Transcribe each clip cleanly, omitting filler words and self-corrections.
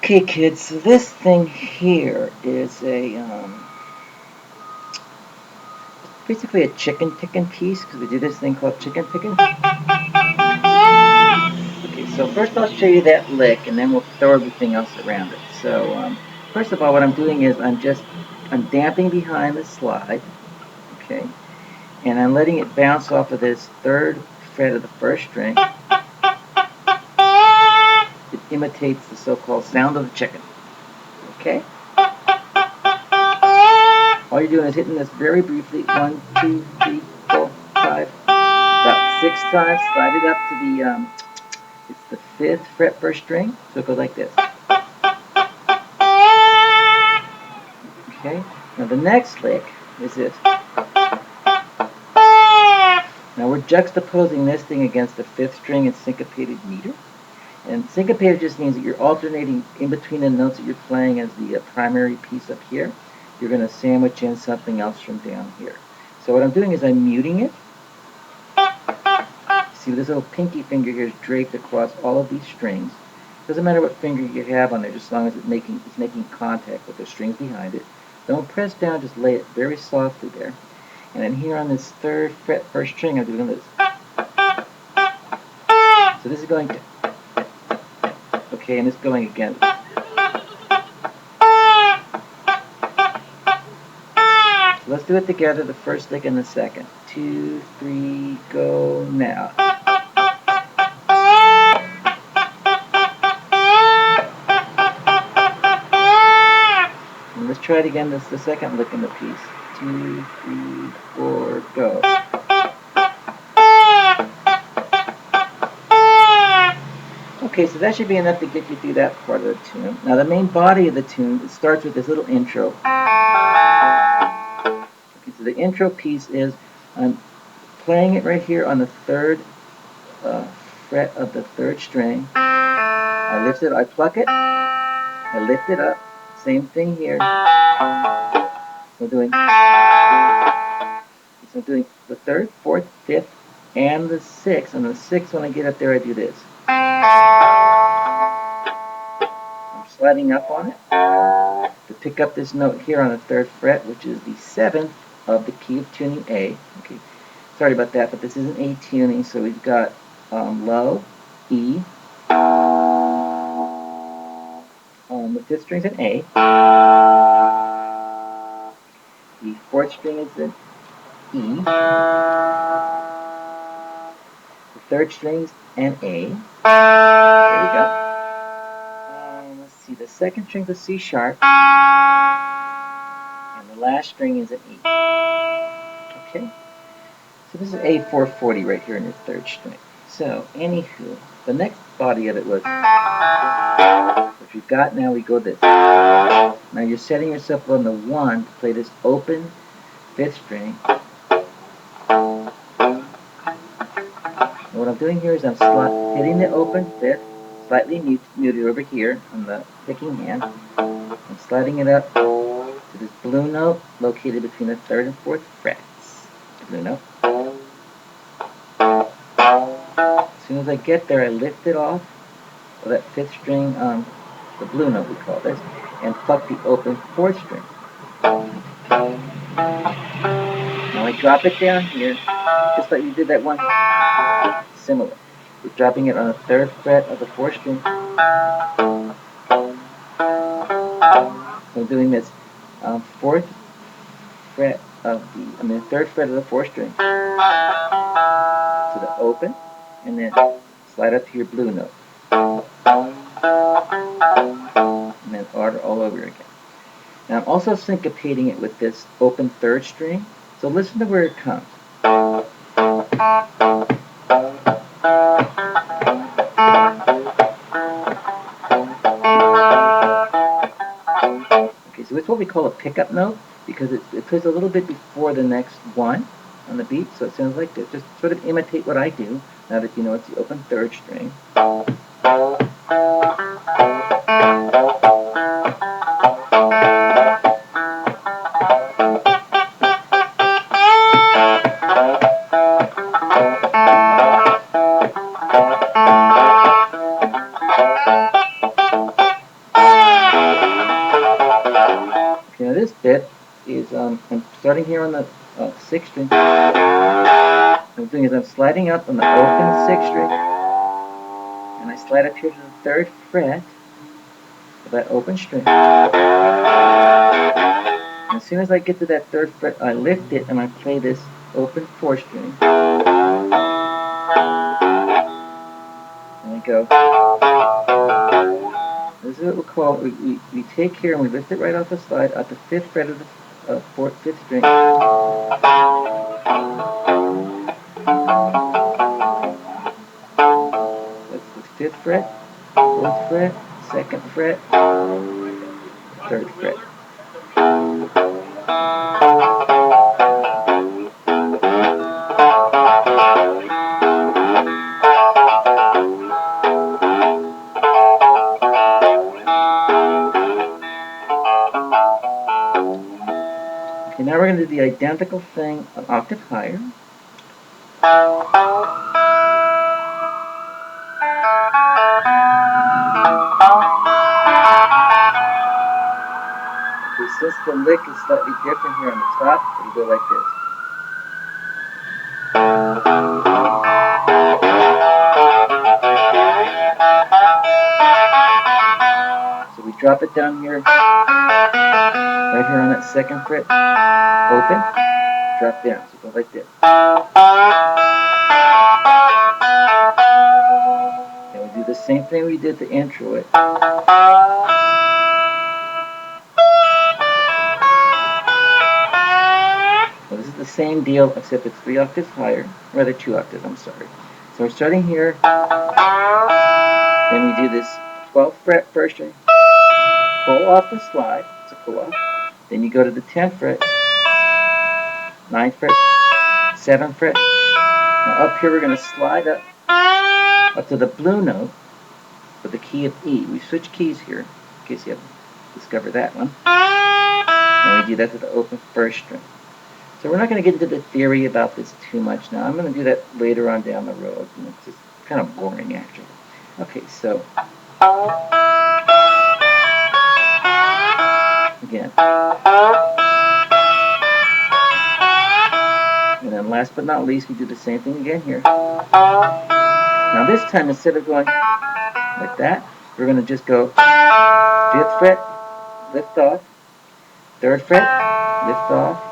Okay, kids, so this thing here is basically a chicken pickin piece, because we do this thing called chicken pickin. Okay, so first I'll show you that lick, and then we'll throw everything else around it. So first of all, what I'm doing is I'm damping behind the slide, okay, and I'm letting it bounce off of this third fret of the first string. It imitates the so-called sound of the chicken, okay? All you're doing is hitting this very briefly, 1, 2, 3, 4, 5, about 6 times. Slide it up to the, it's the 5th fret first string, so it goes like this. Okay, now the next lick is this. Now we're juxtaposing this thing against the 5th string in syncopated meter. And syncopated just means that you're alternating in between the notes that you're playing as the primary piece up here. You're going to sandwich in something else from down here. So what I'm doing is I'm muting it. See, this little pinky finger here is draped across all of these strings. Doesn't matter what finger you have on there, just as long as it's making contact with the strings behind it. Don't press down, just lay it very softly there. And then here on this 3rd fret first string, I'm doing this. So this is going to, okay, and it's going again. So let's do it together, the first lick and the second. 2, 3, go now. And let's try it again, this is the second lick in the piece. 2, 3, 4, go. Okay, so that should be enough to get you through that part of the tune. Now the main body of the tune, it starts with this little intro. Okay, so the intro piece is, I'm playing it right here on the 3rd fret of the 3rd string. I lift it, I pluck it, I lift it up. Same thing here. We're doing the 3rd, 4th, 5th, and the 6th. And the 6th, when I get up there, I do this. I'm sliding up on it to pick up this note here on the 3rd fret, which is the 7th of the key of tuning A. Okay, sorry about that, but this isn't A tuning, so we've got low, E, the 5th string's an A, the 4th string is an E, the 3rd string's an A, there we go. Let's see, the 2nd string's a C sharp, and the last string is an E. Okay, so this is A440 right here in your 3rd string. So, anywho, the next body of it was, which we've got now, we go this. Now you're setting yourself on the 1 to play this open 5th string. And what I'm doing here is I'm hitting the open 5th, slightly muted over here on the picking hand. I'm sliding it up to this blue note located between the 3rd and 4th frets. The blue note. As soon as I get there, I lift it off of that 5th string, the blue note we call this, and pluck the open 4th string. Now I drop it down here, just like we did that one. Similar. We're dropping it on the 3rd fret of the 4th string. So I'm doing this 4th fret of the, 3rd fret of the 4th string to the open, and then slide up to your blue note. And then order all over again. Now I'm also syncopating it with this open 3rd string, so listen to where it comes. So it's what we call a pickup note because it plays a little bit before the next one on the beat, so it sounds like this. Just sort of imitate what I do now that you know it's the open third string. Okay, now this bit is I'm starting here on the 6th string. What I'm doing is I'm sliding up on the open 6th string, and I slide up here to the 3rd fret of that open string. And as soon as I get to that 3rd fret, I lift it and I play this open 4th string. And I go. This is what we'll call, we take here and we lift it right off the slide at the 5th fret of the 5th string. That's the 5th fret, 4th fret, 2nd fret, 3rd fret. Okay, now we're going to do the identical thing an octave higher. Okay, since the lick is slightly different here on the top, it'll go like this. So we drop it down here, right here on that 2nd fret, open, drop down, so it goes like this. And we do the same thing we did to intro it. Well, this is the same deal, except it's 3 octaves higher, rather 2 octaves, I'm sorry. So we're starting here, then we do this 12th fret 1st string, pull off the slide, it's a pull off, then you go to the 10th fret, 9th fret, 7th fret. Now up here we're going to slide up to the blue note with the key of E. We switch keys here, in case you haven't discovered that one. And we do that to the open 1st string. So we're not going to get into the theory about this too much now. I'm going to do that later on down the road. You know, it's just kind of boring, actually. Okay, so again. And then last but not least, we do the same thing again here. Now this time, instead of going like that, we're going to just go 5th fret, lift off, 3rd fret, lift off.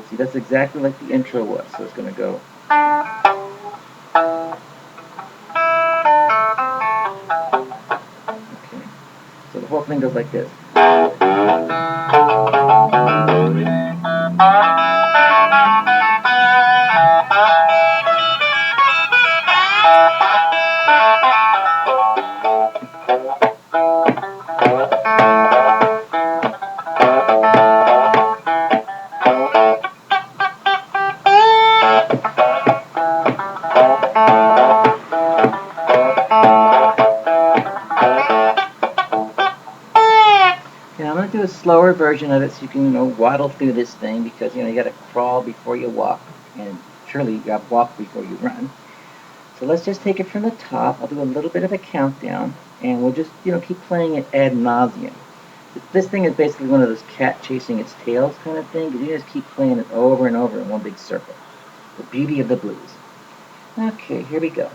See, that's exactly like the intro was. So it's going to go. Okay. So the whole thing goes like this. I'm going to do a slower version of it so you can, waddle through this thing because, you got to crawl before you walk, and surely you got to walk before you run. So let's just take it from the top. I'll do a little bit of a countdown, and we'll just, keep playing it ad nauseum. This thing is basically one of those cat chasing its tails kind of thing, because you just keep playing it over and over in one big circle. The beauty of the blues. Okay, here we go.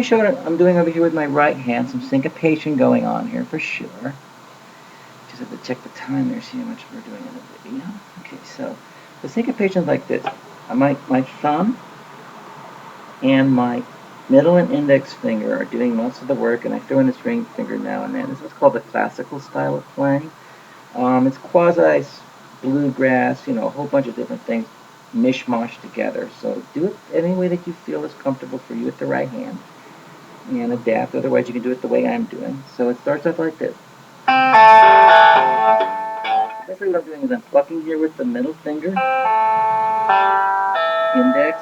show what I'm doing over here with my right hand. Some syncopation going on here for sure. Just have to check the time there, see how much we're doing in the video. Okay, so the syncopation is like this. My thumb and my middle and index finger are doing most of the work, and I throw in this ring finger now and then. This is called the classical style of playing. It's quasi bluegrass, a whole bunch of different things mishmash together. So do it any way that you feel is comfortable for you with the right hand, and adapt. Otherwise, you can do it the way I'm doing. So it starts off like this. Basically, what I'm doing is I'm plucking here with the middle finger, index.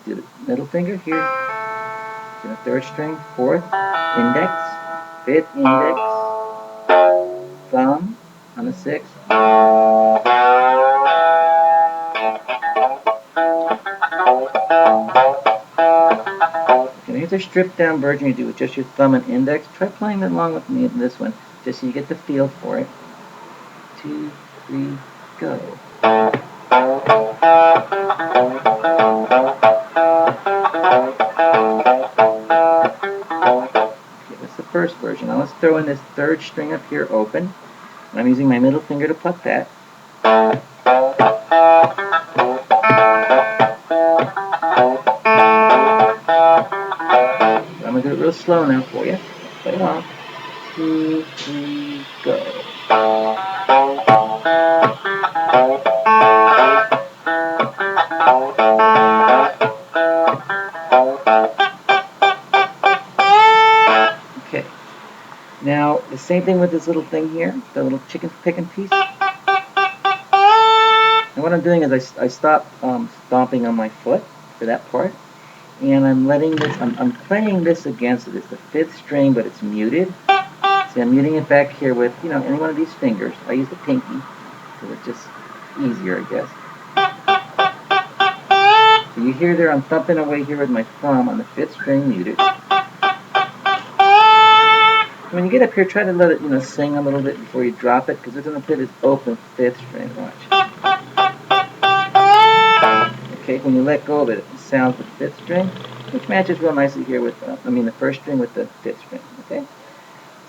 Do the middle finger here. To the third string, fourth, index, fifth, index, thumb on the sixth. Okay, here's a stripped down version you do with just your thumb and index. Try playing along with me in this one, just so you get the feel for it. 2, 3, go. Okay, that's the first version. Now let's throw in this third string up here open. And I'm using my middle finger to pluck that. I'm going to do it real slow now for you. Play along. 2, 3, go. Okay. Now, the same thing with this little thing here, the little chicken picking piece. And what I'm doing is I stop stomping on my foot for that part. And I'm letting this, I'm playing this against it. It's the fifth string, but it's muted. See, I'm muting it back here with, any one of these fingers. I use the pinky, because it's just easier, I guess. So you hear there, I'm thumping away here with my thumb on the fifth string muted. When you get up here, try to let it, sing a little bit before you drop it, because it's going to play this open fifth string. Watch. Okay, when you let go of it, it sounds the fifth string, which matches real nicely here with, the first string with the fifth string. Okay, so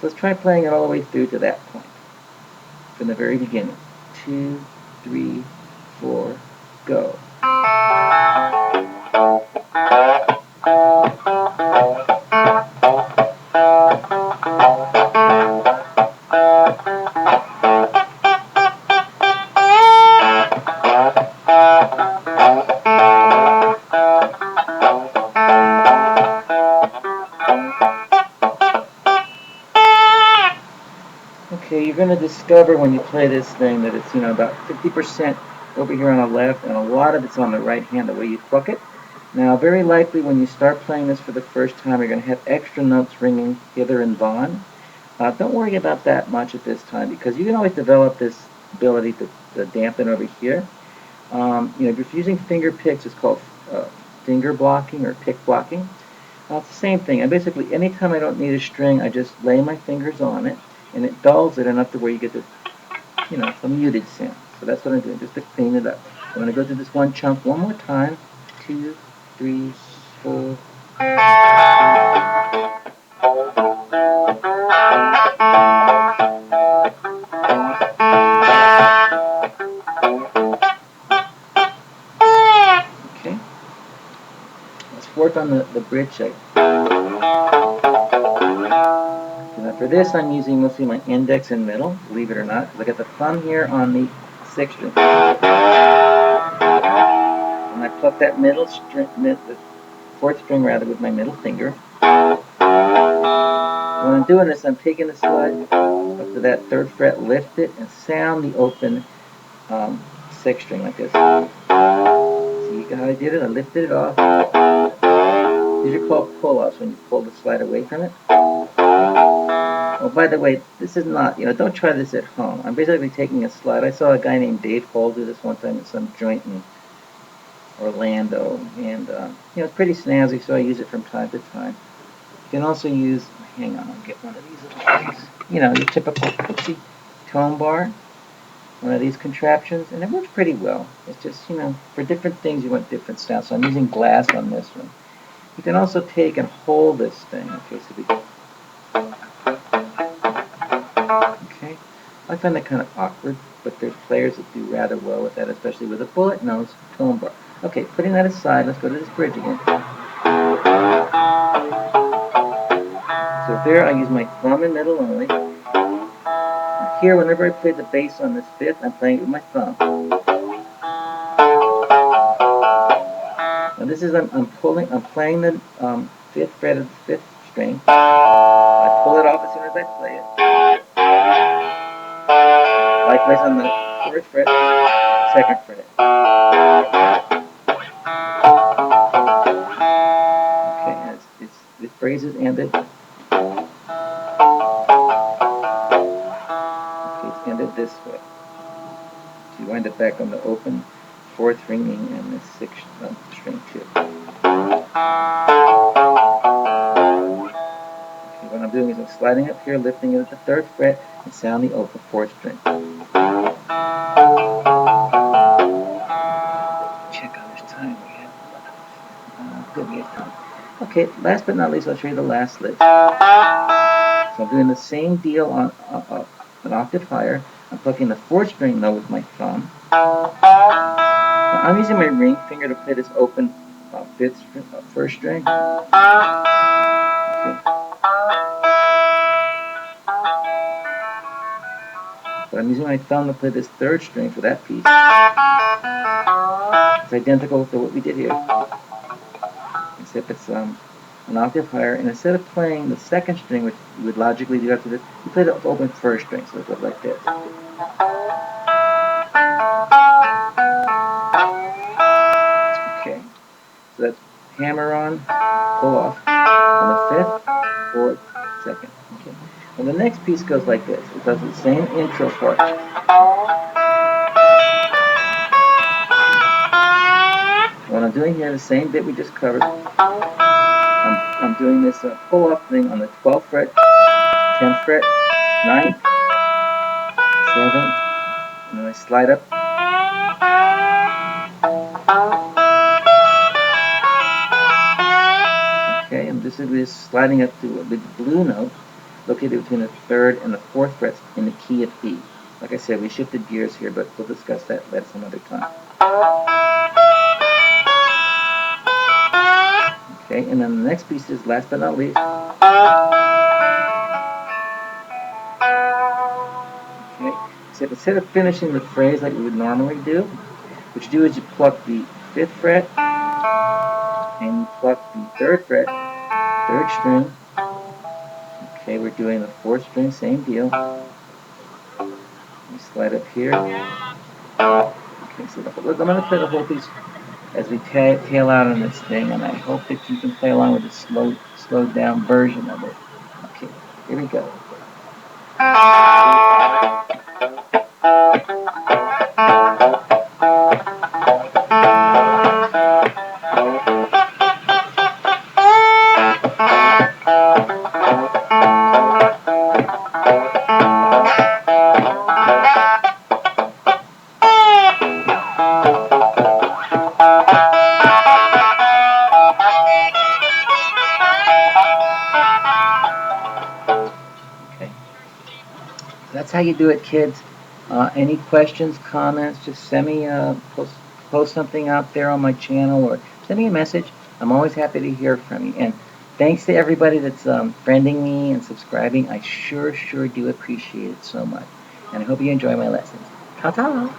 let's try playing it all the way through to that point, from the very beginning. 2, 3, 4, go. Okay, you're going to discover when you play this thing that it's, about 50% over here on the left and a lot of it's on the right hand, the way you pluck it. Now, very likely when you start playing this for the first time, you're going to have extra notes ringing hither and yon. Don't worry about that much at this time, because you can always develop this ability to dampen over here. If you're using finger picks, it's called finger blocking or pick blocking. It's the same thing. And basically, anytime I don't need a string, I just lay my fingers on it, and it dulls it enough to where you get this, a muted sound. So that's what I'm doing, just to clean it up. I'm going to go through this one chunk one more time. 2, 3, 4. Okay. Let's work on the bridge shape. Now for this, I'm using mostly my index and middle, believe it or not, because I got the thumb here on the sixth string. And I pluck that middle string, the fourth string rather, with my middle finger. When I'm doing this, I'm taking the slide up to that third fret, lift it, and sound the open sixth string like this. See how I did it? I lifted it off. These are called pull-offs, when you pull the slide away from it. Oh, by the way, this is not, don't try this at home. I'm basically taking a slide. I saw a guy named Dave Hall do this one time at some joint in Orlando, and it's pretty snazzy, so I use it from time to time. You can also use, hang on, I'll get one of these little things. Your typical tone bar. one of these contraptions, and it works pretty well. It's just, for different things you want different styles. So I'm using glass on this one. You can also take and hold this thing. Okay, okay. I find that kind of awkward, but there's players that do rather well with that, especially with a bullet nose tone bar. Okay, putting that aside, let's go to this bridge again. So there I use my thumb and middle only. Here, whenever I play the bass on this fifth, I'm playing it with my thumb. Now this is I'm playing the fifth fret of the fifth string. I pull it off as soon as I play it. Likewise on the fourth fret, second fret. Okay, and the phrase is ended. Okay, it's ended this way. So you wind it back on the open fourth ringing and the sixth string too. Okay, what I'm doing is I'm sliding up here, lifting it at the third fret, and sound the open fourth string. Check how much time we have. Good, we have time. Okay, last but not least, I'll show you the last lick. So I'm doing the same deal on an octave higher. I'm plucking the fourth string though with my thumb. Now, I'm using my ring finger to play this open first string. Okay. But I'm using my thumb to play this third string for that piece. It's identical to what we did here, except it's an octave higher, and instead of playing the second string, which you would logically do after this, you play the open first string, so it goes like this. Okay, so that's hammer on, pull off, on the fifth, fourth, second. Okay, and the next piece goes like this. It does the same intro part. What I'm doing here, the same bit we just covered. I'm doing this pull-off thing on the 12th fret, 10th fret, 9th, 7th, and then I slide up. Okay, and this is sliding up to a big blue note located between the 3rd and the 4th frets in the key of E. Like I said, we shifted gears here, but we'll discuss that some other time. Okay, and then the next piece is, last but not least, okay, so instead of finishing the phrase like we would normally do, what you do is you pluck the 5th fret, and you pluck the 3rd fret, 3rd string. Okay, we're doing the 4th string, same deal. We slide up here. Okay, so I'm going to play the whole piece as we tail out on this thing, and I hope that you can play along with the slowed down version of it. Okay, here we go. That's how you do it, kids. Any questions, comments, just send me post something out there on my channel, or send me a message. I'm always happy to hear from you. And thanks to everybody that's friending me and subscribing. I sure do appreciate it so much. And I hope you enjoy my lessons. Ta-ta!